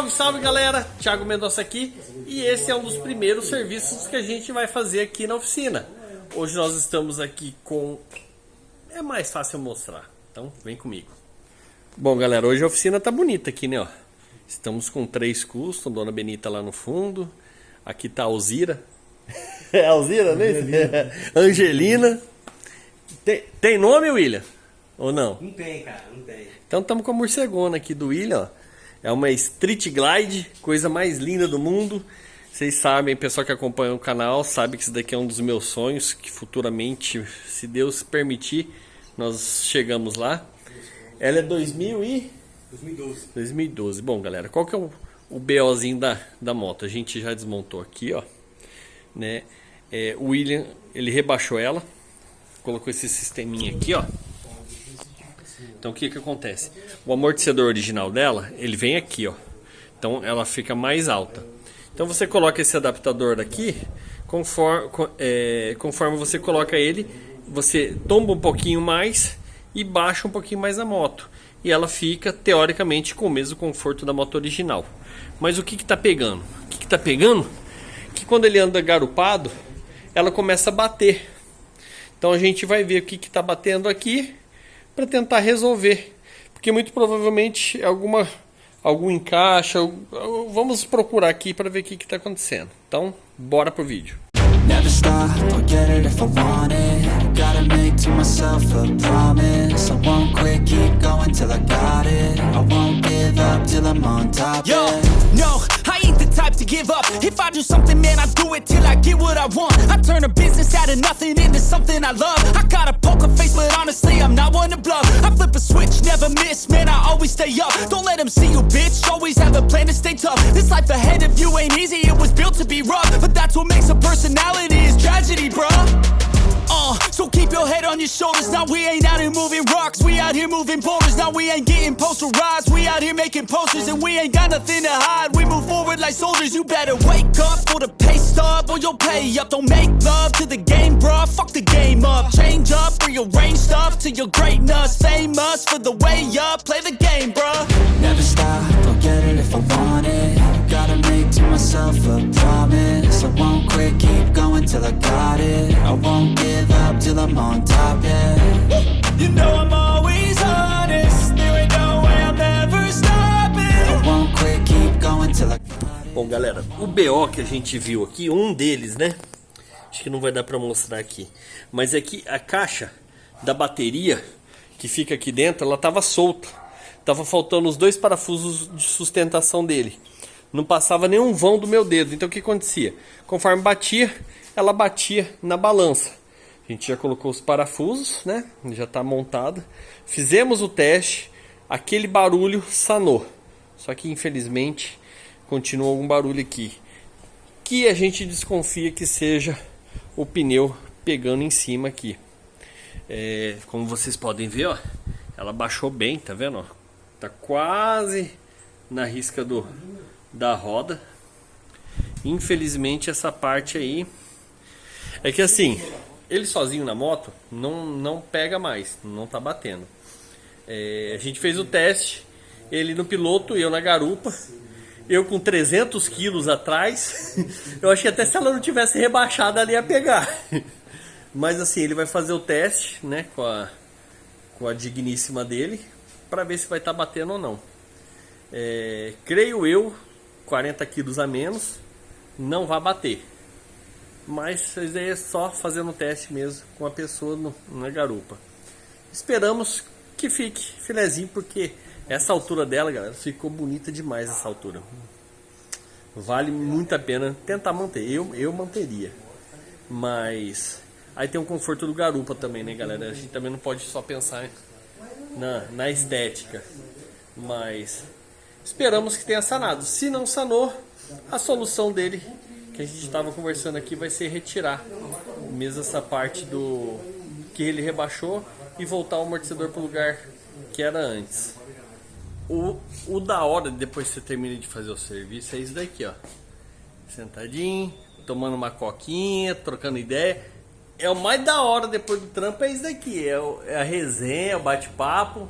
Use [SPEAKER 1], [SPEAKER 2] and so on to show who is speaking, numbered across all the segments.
[SPEAKER 1] Salve, salve galera, Thiago Mendonça aqui e esse é um dos primeiros serviços que a gente vai fazer aqui na oficina. Hoje nós estamos aqui com... é mais fácil mostrar, então vem comigo. Bom galera, hoje a oficina tá bonita aqui, né? Ó. Estamos com 3 custom, Dona Benita lá no fundo. Aqui tá a Alzira. É a Alzira, né? Angelina. Tem nome, William? Ou não?
[SPEAKER 2] Não tem, cara, não tem.
[SPEAKER 1] Então estamos com a morcegona aqui do William, ó. É uma Street Glide, coisa mais linda do mundo. Vocês sabem, pessoal que acompanha o canal, sabe que isso daqui é um dos meus sonhos, que futuramente, se Deus permitir, nós chegamos lá. Ela é 2012. Bom, galera, qual que é o BOzinho da moto? A gente já desmontou aqui, ó. Né? O William, ele rebaixou ela, colocou esse sisteminha aqui, ó. Então o que acontece? O amortecedor original dela, ele vem aqui, ó. Então ela fica mais alta. Então você coloca esse adaptador daqui, conforme você coloca ele, você tomba um pouquinho mais e baixa um pouquinho mais a moto. E ela fica, teoricamente, com o mesmo conforto da moto original. Mas o que está pegando? O que está pegando? Que quando ele anda garupado, ela começa a bater. Então a gente vai ver o que está batendo aqui para tentar resolver, porque muito provavelmente algum encaixe, vamos procurar aqui para ver o que está acontecendo. Então, bora pro vídeo.
[SPEAKER 3] Never stop, I'll get it if I want it. Gotta make to myself a promise. I won't quit, keep going till I got it. I won't give up till I'm on top.
[SPEAKER 4] Yo, no, I ain't the type to give up. If I do something, man, I do it till I get what I want. I turn a business out of nothing into something I love. I got a poker face, but honestly, I'm not one to bluff. I flip a switch, never miss, man, I always stay up. Don't let them see you, bitch, always have a plan to stay tough. This life ahead of you ain't easy, it was built to be rough. But that's what makes a personality, is tragedy, bruh. So keep your head on your shoulders. Now we ain't out here moving rocks, we out here moving boulders. Now we ain't getting posterized, we out here making posters. And we ain't got nothing to hide, we move forward like soldiers. You better wake up for the pay stub, or you'll pay up. Don't make love to the game, bruh, fuck the game up. Change up, rearrange stuff to your greatness. Famous for the way up, play the game, bruh.
[SPEAKER 3] Never stop, I'll get it if I want it. Gotta make to myself a promise. I won't quit, keep going till I got it. I won't give up till I'm on top, yeah.
[SPEAKER 4] You know I'm always honest, there ain't no way I'm never stopping.
[SPEAKER 3] I won't quit, keep going till I got it.
[SPEAKER 1] Bom galera, o BO que a gente viu aqui, um deles, né? Acho que não vai dar pra mostrar aqui. Mas é que a caixa da bateria que fica aqui dentro, ela tava solta. Tava faltando os 2 parafusos de sustentação dele. Não passava nenhum vão do meu dedo. Então o que acontecia? Conforme batia, ela batia na balança. A gente já colocou os parafusos, né? Já está montado. Fizemos o teste. Aquele barulho sanou. Só que infelizmente continua algum barulho aqui, que a gente desconfia que seja o pneu pegando em cima aqui. Como vocês podem ver, ó, ela baixou bem, tá vendo? Ó? Tá quase na risca da roda. Infelizmente essa parte aí é que assim, ele sozinho na moto não pega mais, não tá batendo. A gente fez o teste, ele no piloto e eu na garupa, eu com 300 quilos atrás. Eu acho que até se ela não tivesse rebaixado ali ia pegar. Mas assim, ele vai fazer o teste, né, com a digníssima dele, para ver se vai estar batendo ou não. Creio eu, 40 quilos a menos, não vai bater. Mas isso aí é só fazendo o teste mesmo com a pessoa na garupa. Esperamos que fique filezinho, porque essa altura dela, galera, ficou bonita demais essa altura. Vale muito a pena tentar manter. Eu manteria. Mas aí tem o conforto do garupa também, né, galera? A gente também não pode só pensar na estética. Mas esperamos que tenha sanado. Se não sanou, a solução dele, que a gente estava conversando aqui, vai ser retirar mesmo essa parte do que ele rebaixou e voltar o amortecedor para o lugar que era antes. O da hora, depois que você termina de fazer o serviço, é isso daqui, ó. Sentadinho, tomando uma coquinha, trocando ideia. O mais da hora depois do trampo é isso daqui. É a resenha, o bate-papo.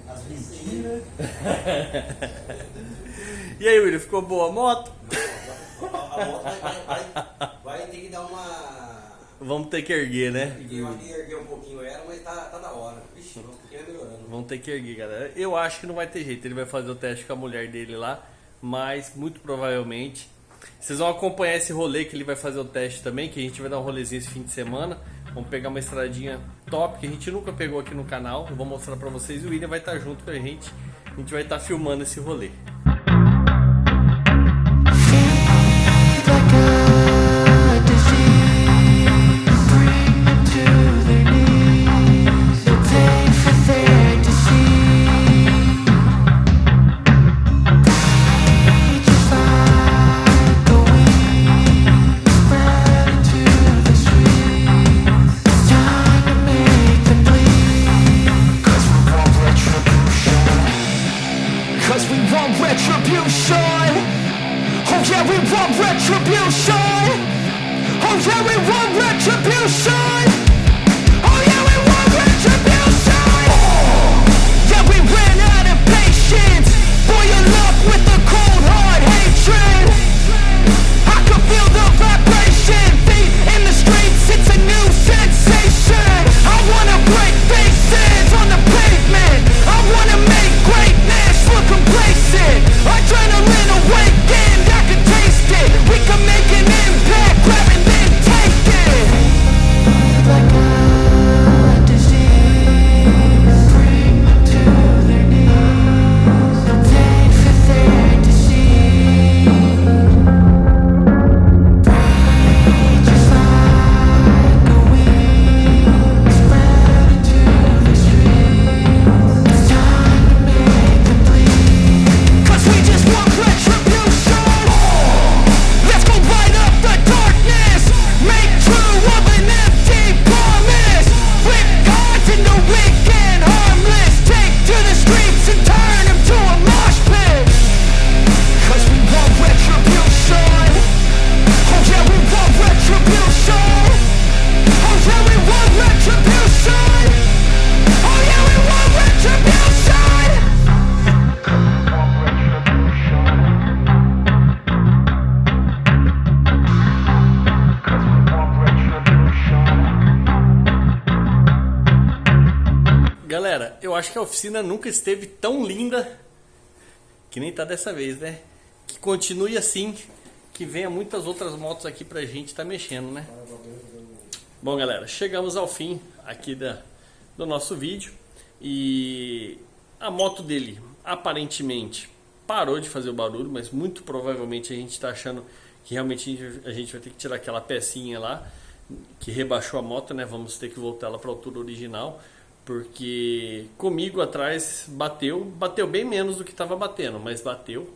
[SPEAKER 2] As mentiras.
[SPEAKER 1] E aí, William, ficou boa a moto?
[SPEAKER 2] A moto vai ter que dar uma...
[SPEAKER 1] Vamos ter que erguer, né?
[SPEAKER 2] Eu acho que erguer um pouquinho ela, mas tá da hora. Vixe, um pouquinho melhorando.
[SPEAKER 1] Vamos ter que erguer, galera. Eu acho que não vai ter jeito. Ele vai fazer o teste com a mulher dele lá, mas muito provavelmente vocês vão acompanhar esse rolê que ele vai fazer o teste também, que a gente vai dar um rolezinho esse fim de semana. Vamos pegar uma estradinha top que a gente nunca pegou aqui no canal. Eu vou mostrar pra vocês e o William vai estar junto com a gente. A gente vai estar filmando esse rolê. Galera, eu acho que a oficina nunca esteve tão linda que nem tá dessa vez, né? Que continue assim, que venha muitas outras motos aqui pra gente tá mexendo, né? Bom, galera, chegamos ao fim aqui do nosso vídeo e a moto dele aparentemente parou de fazer o barulho, mas muito provavelmente a gente tá achando que realmente a gente vai ter que tirar aquela pecinha lá que rebaixou a moto, né? Vamos ter que voltar ela para a altura original, porque comigo atrás bateu bem menos do que estava batendo, mas bateu.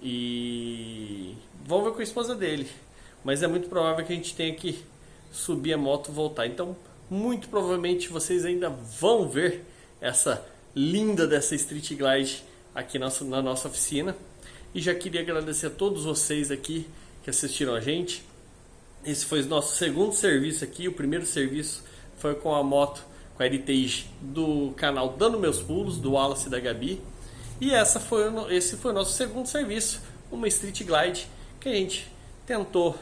[SPEAKER 1] E vamos ver com a esposa dele, mas é muito provável que a gente tenha que subir a moto e voltar. Então muito provavelmente vocês ainda vão ver essa linda dessa Street Glide aqui na nossa oficina. E já queria agradecer a todos vocês aqui que assistiram a gente. Esse foi o nosso segundo serviço aqui. O primeiro serviço foi com a moto, com a Heritage do canal Dando Meus Pulos, do Wallace e da Gabi. E esse foi o nosso segundo serviço, uma Street Glide que a gente tentou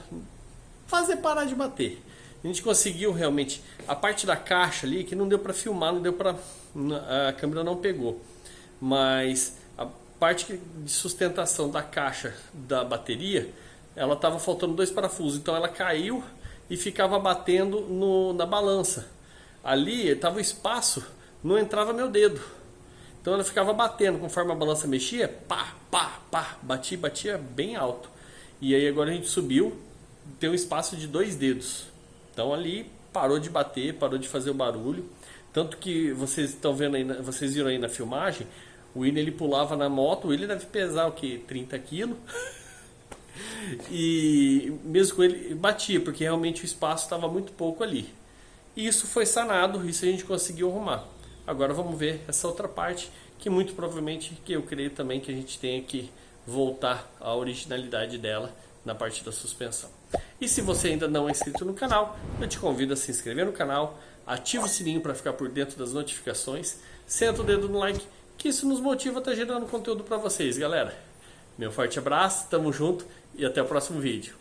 [SPEAKER 1] fazer parar de bater. A gente conseguiu realmente a parte da caixa ali, que não deu para filmar, a câmera não pegou, mas a parte de sustentação da caixa da bateria, ela estava faltando 2 parafusos, então ela caiu e ficava batendo na balança. Ali estava o espaço, não entrava meu dedo. Então ela ficava batendo, conforme a balança mexia, pá, pá, pá, batia bem alto. E aí agora a gente subiu, tem um espaço de 2 dedos. Então ali parou de bater, parou de fazer o barulho. Tanto que vocês estão vendo aí, vocês viram aí na filmagem, o William ele pulava na moto, o William deve pesar o que? 30 quilos. E mesmo com ele batia, porque realmente o espaço estava muito pouco ali. E isso foi sanado, isso a gente conseguiu arrumar. Agora vamos ver essa outra parte, que muito provavelmente, que eu creio também que a gente tenha que voltar à originalidade dela na parte da suspensão. E se você ainda não é inscrito no canal, eu te convido a se inscrever no canal, ativa o sininho para ficar por dentro das notificações, senta o dedo no like que isso nos motiva a estar gerando conteúdo para vocês, galera. Meu forte abraço, tamo junto e até o próximo vídeo.